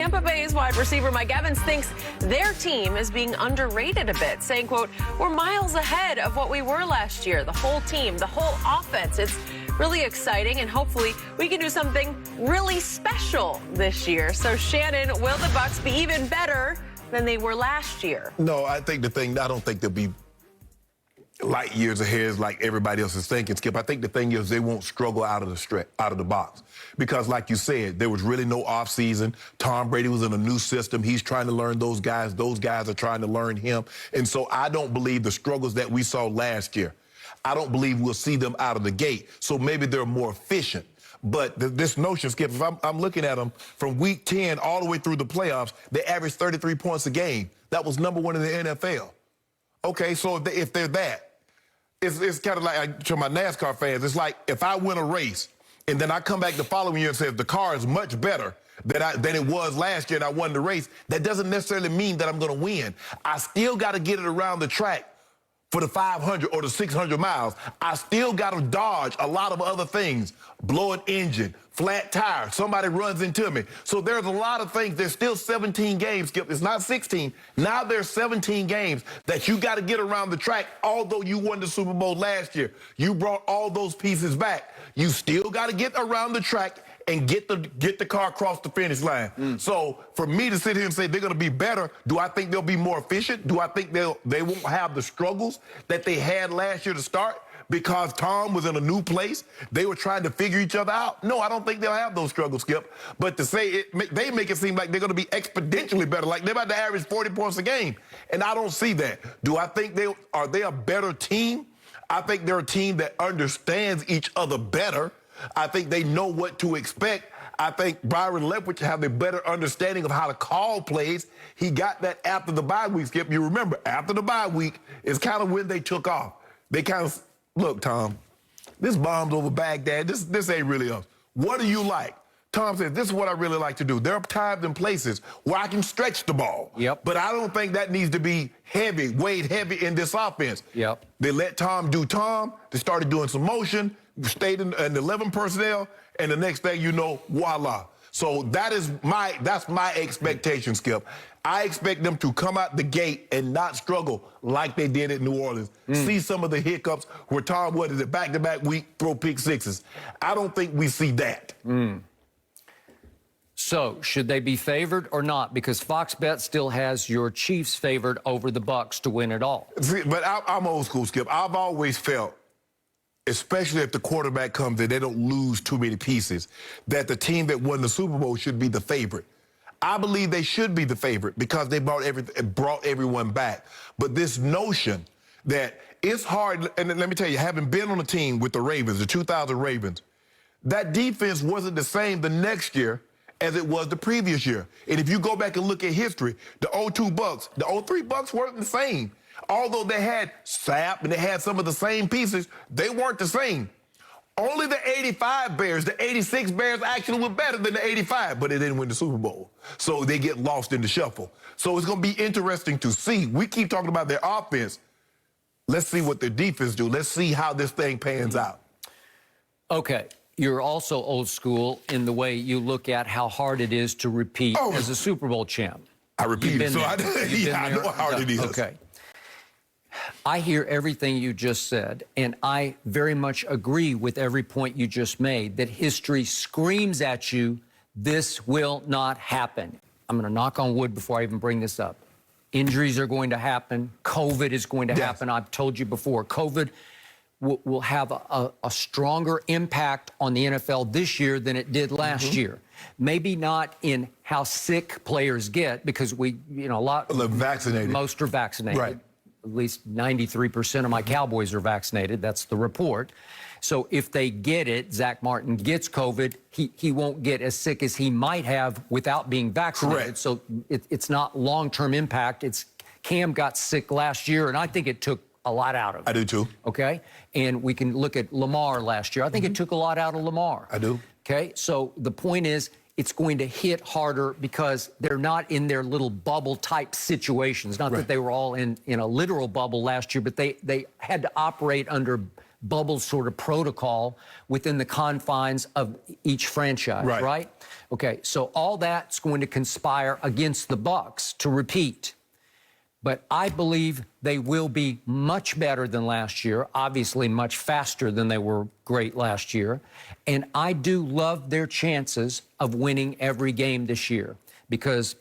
Tampa Bay's wide receiver Mike Evans thinks their team is being underrated a bit, saying, quote, "We're miles ahead of what we were last year. The whole team, the whole offense. It's really exciting, and hopefully we can do something really special this year." So, Shannon, will the Bucs be even better than they were last year? No, I don't think they'll be light years ahead like everybody else is thinking, Skip. I think the thing is they won't struggle out of the box. Because like you said, there was really no offseason. Tom Brady was in a new system. He's trying to learn those guys. Those guys are trying to learn him. And so I don't believe the struggles that we saw last year, I don't believe we'll see them out of the gate. So maybe they're more efficient. But this notion, Skip, if I'm looking at them from week 10 all the way through the playoffs, they averaged 33 points a game. That was #1 in the NFL. Okay, so if they're that, it's kind of like, to my NASCAR fans, it's like if I win a race and then I come back the following year and say the car is much better than it was last year and I won the race, that doesn't necessarily mean that I'm going to win. I still got to get it around the track for the 500 or the 600 miles. I still got to dodge a lot of other things, blow an engine, flat tire, somebody runs into me. So there's a lot of things. There's still 17 games, Skip. It's not 16. Now there's 17 games that you got to get around the track, although you won the Super Bowl last year. You brought all those pieces back. You still got to get around the track and get the car across the finish line. So for me to sit here and say they're going to be better, do I think they'll be more efficient? Do I think they won't have the struggles that they had last year to start because Tom was in a new place? They were trying to figure each other out? No, I don't think they'll have those struggles, Skip. But to say they make it seem like they're going to be exponentially better, like they're about to average 40 points a game. And I don't see that. Do I think are they a better team? I think they're a team that understands each other better. I think they know what to expect. I think Byron Leftwich have a better understanding of how to call plays. He got that after the bye week, Skip. You remember, after the bye week is kind of when they took off. They kind of, look, Tom, this bombs over Baghdad. This ain't really us. What do you like? Tom says, this is what I really like to do. There are times and places where I can stretch the ball. Yep. But I don't think that needs to be weighed heavy in this offense. Yep. They let Tom do Tom. They started doing some motion, stayed in 11 personnel, and the next thing you know, voila. So that's my expectation, Skip. I expect them to come out the gate and not struggle like they did at New Orleans. See some of the hiccups where Tom, what is it, back-to-back week, throw pick sixes. I don't think we see that. So, should they be favored or not? Because Fox Bet still has your Chiefs favored over the Bucs to win it all. See, but I'm old school, Skip. I've always felt, especially if the quarterback comes in, they don't lose too many pieces, that the team that won the Super Bowl should be the favorite. I believe they should be the favorite because they brought everyone back. But this notion that it's hard, and let me tell you, having been on a team with the Ravens, the 2000 Ravens, that defense wasn't the same the next year as it was the previous year. And if you go back and look at history, the 02 Bucs, the 03 Bucs weren't the same. Although they had Sapp and they had some of the same pieces, they weren't the same. Only the 85 Bears, the 86 Bears actually were better than the 85, but they didn't win the Super Bowl. So they get lost in the shuffle. So it's going to be interesting to see. We keep talking about their offense. Let's see what their defense do. Let's see how this thing pans out. Okay. You're also old school in the way you look at how hard it is to repeat as a Super Bowl champ. I repeat it, so I know how hard it is. Okay. I hear everything you just said, and I very much agree with every point you just made, that history screams at you, this will not happen. I'm going to knock on wood before I even bring this up. Injuries are going to happen. COVID is going to happen. I've told you before, COVID will have a stronger impact on the NFL this year than it did last year. Maybe not in how sick players get, because most are vaccinated. Right. At least 93% of my Cowboys are vaccinated. That's the report. So if they get it, Zach Martin gets COVID, he won't get as sick as he might have without being vaccinated. Correct. So it's not long-term impact. Cam got sick last year, and I think it took a lot out of him. I do too. Okay? And we can look at Lamar last year. I think it took a lot out of Lamar. I do. Okay? So the point is, it's going to hit harder because they're not in their little bubble-type situations. Not that they were all in a literal bubble last year, but they had to operate under bubble sort of protocol within the confines of each franchise, right? Okay, so all that's going to conspire against the Bucs to repeat. But I believe they will be much better than last year, obviously much faster than they were great last year. And I do love their chances of winning every game this year, because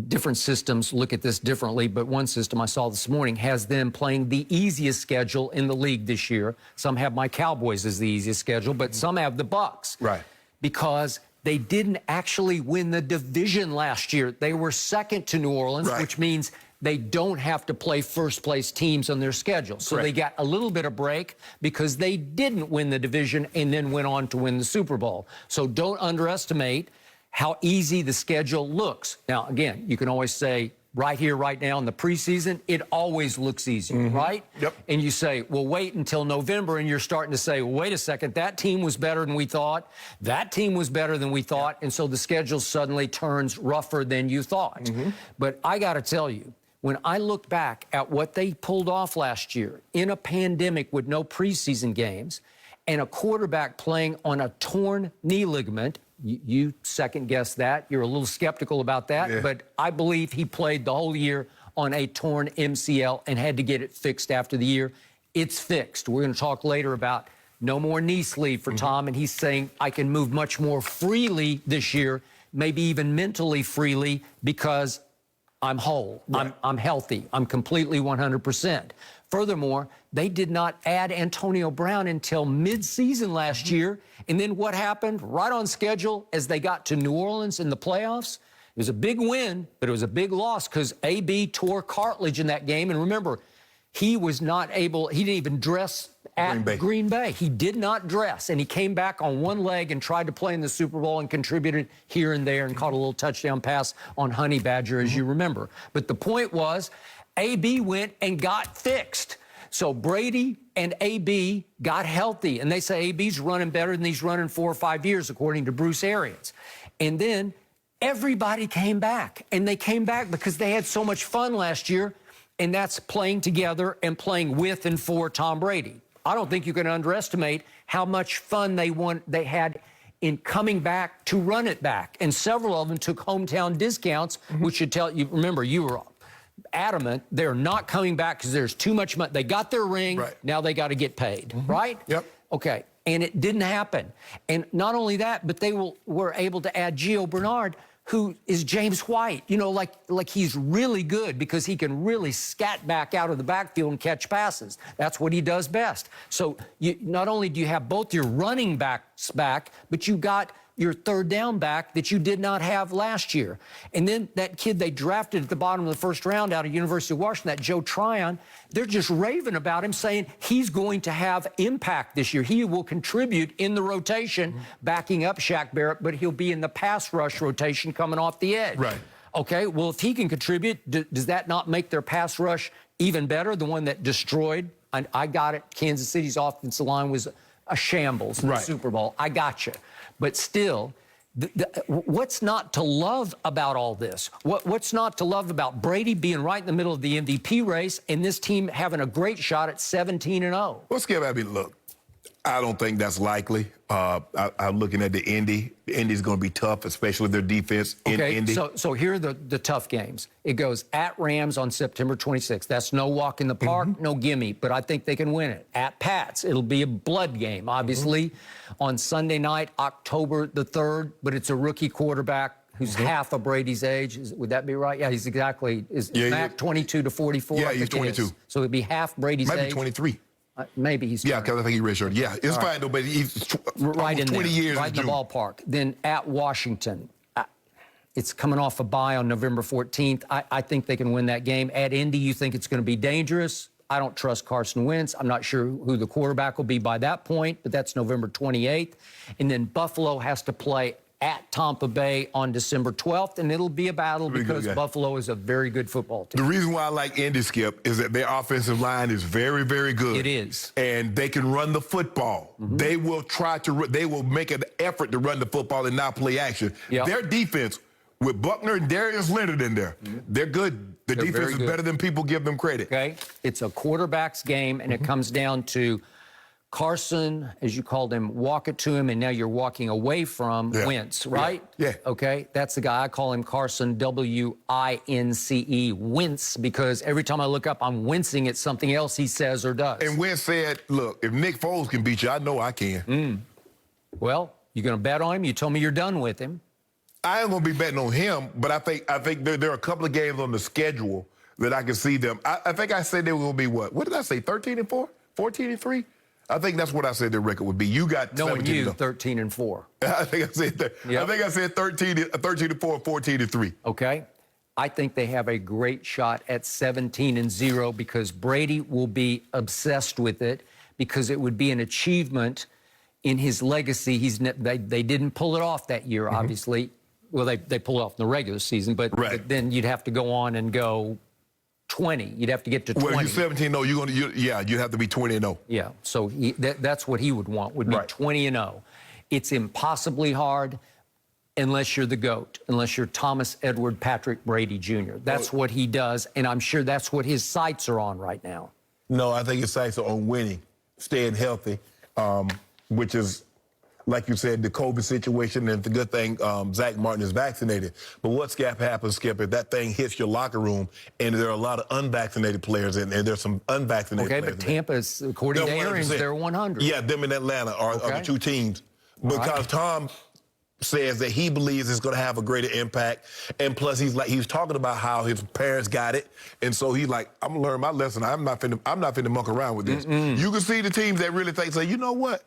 different systems look at this differently, but one system I saw this morning has them playing the easiest schedule in the league this year. Some have my Cowboys as the easiest schedule, but some have the Bucs. Right. Because they didn't actually win the division last year. They were second to New Orleans, which means they don't have to play first-place teams on their schedule. So they got a little bit of break because they didn't win the division and then went on to win the Super Bowl. So don't underestimate how easy the schedule looks. Now, again, you can always say, right here, right now in the preseason, it always looks easy, right? Yep. And you say, well, wait until November, and you're starting to say, well, wait a second, that team was better than we thought. That team was better than we thought. And so the schedule suddenly turns rougher than you thought. But I got to tell you, when I look back at what they pulled off last year in a pandemic with no preseason games and a quarterback playing on a torn knee ligament, you second-guess that. You're a little skeptical about that, but I believe he played the whole year on a torn MCL and had to get it fixed after the year. It's fixed. We're going to talk later about no more knee sleeve for Tom, and he's saying I can move much more freely this year, maybe even mentally freely, because I'm whole. I'm healthy. I'm completely 100%. Furthermore, they did not add Antonio Brown until mid-season last year. And then what happened? Right on schedule as they got to New Orleans in the playoffs. It was a big win, but it was a big loss because AB tore cartilage in that game. And remember, he was not able, he didn't even dress at Green Bay. He did not dress, and he came back on one leg and tried to play in the Super Bowl and contributed here and there and caught a little touchdown pass on Honey Badger, as you remember. But the point was, AB went and got fixed. So Brady and AB got healthy, and they say AB's running better than he's running 4 or 5 years, according to Bruce Arians. And then everybody came back, and they came back because they had so much fun last year, and that's playing together and playing with and for Tom Brady. I don't think you can underestimate how much fun they had in coming back to run it back. And several of them took hometown discounts, which should tell you, remember, you were adamant they're not coming back because there's too much money. They got their ring, now they got to get paid, right? Yep. Okay, and it didn't happen. And not only that, but they were able to add Gio Bernard, who is James White, you know, like he's really good because he can really scat back out of the backfield and catch passes. That's what he does best. So not only do you have both your running backs back, but you got your third down back that you did not have last year. And then that kid they drafted at the bottom of the first round out of University of Washington, that Joe Tryon, they're just raving about him, saying he's going to have impact this year. He will contribute in the rotation, backing up Shaq Barrett, but he'll be in the pass rush rotation coming off the edge. Right. Okay, well, if he can contribute, does that not make their pass rush even better? The one that destroyed, I got it, Kansas City's offensive line was a shambles in the Super Bowl. I got you. But still, what's not to love about all this? What's not to love about Brady being right in the middle of the MVP race and this team having a great shot at 17-0? Well, Skip, I mean, look, I don't think that's likely. I'm looking at the Indy. The Indy's going to be tough, especially their defense in Indy. So here are the tough games. It goes at Rams on September 26th. That's no walk in the park, no gimme, but I think they can win it. At Pats, it'll be a blood game, obviously, on Sunday night, October the 3rd, but it's a rookie quarterback who's half of Brady's age. Would that be right? Yeah, he's exactly. Is Mac 22 to 44? Yeah, he's 22. So it'd be half Brady's age. Might be 23. Maybe he's because I think he redshirted. Yeah, it's fine though, but he's right in 20 years right in the ballpark. Then at Washington, it's coming off a bye on November 14th. I think they can win that game. At Indy, you think it's going to be dangerous. I don't trust Carson Wentz. I'm not sure who the quarterback will be by that point, but that's November 28th. And then Buffalo has to play at Tampa Bay on December 12th, and it'll be a battle because Buffalo is a very good football team. The reason why I like Indy, Skip, is that their offensive line is very, very good. It is. And they can run the football. They will they will make an effort to run the football and not play action. Their defense, with Buckner and Darius Leonard in there, they're good. The defense is better than people give them credit. Okay? It's a quarterback's game, and it comes down to Carson, as you called him, walk it to him, and now you're walking away from Wentz, right? Yeah. Okay, that's the guy. I call him Carson, W-I-N-C-E, Wentz, because every time I look up, I'm wincing at something else he says or does. And Wentz said, look, if Nick Foles can beat you, I know I can. Well, you going to bet on him? You told me you're done with him. I ain't going to be betting on him, but I think there are a couple of games on the schedule that I can see them. I think I said they were going to be what? What did I say, 13-4? 14-3? I think that's what I said their record would be. You got knowing 17 you, 13-4. I think I said that. Yep. I think I said 13-4, 14-3. Okay. I think they have a great shot at 17-0 because Brady will be obsessed with it because it would be an achievement in his legacy. They didn't pull it off that year, obviously. Well, they pulled it off in the regular season, but then you'd have to go on and go 20. You'd have to get to 20. Well, you're 17-0. You'd have to be 20-0. Yeah, so that's what he would want, would be 20-0. It's impossibly hard unless you're the GOAT, unless you're Thomas Edward Patrick Brady Jr. That's what he does, and I'm sure that's what his sights are on right now. No, I think his sights are on winning, staying healthy, which is, like you said, the COVID situation, and the good thing, Zach Martin is vaccinated. But what's happens, Skip, if that thing hits your locker room, and there are a lot of unvaccinated players in there, there's some unvaccinated players. Okay, but Tampa's, according to Aaron's, they're 100. Yeah, them in Atlanta are the two teams. Because Tom says that he believes it's going to have a greater impact, and plus he's talking about how his parents got it, and so he's like, I'm gonna learn my lesson. I'm not finna muck around with this. You can see the teams that really think, say, you know what?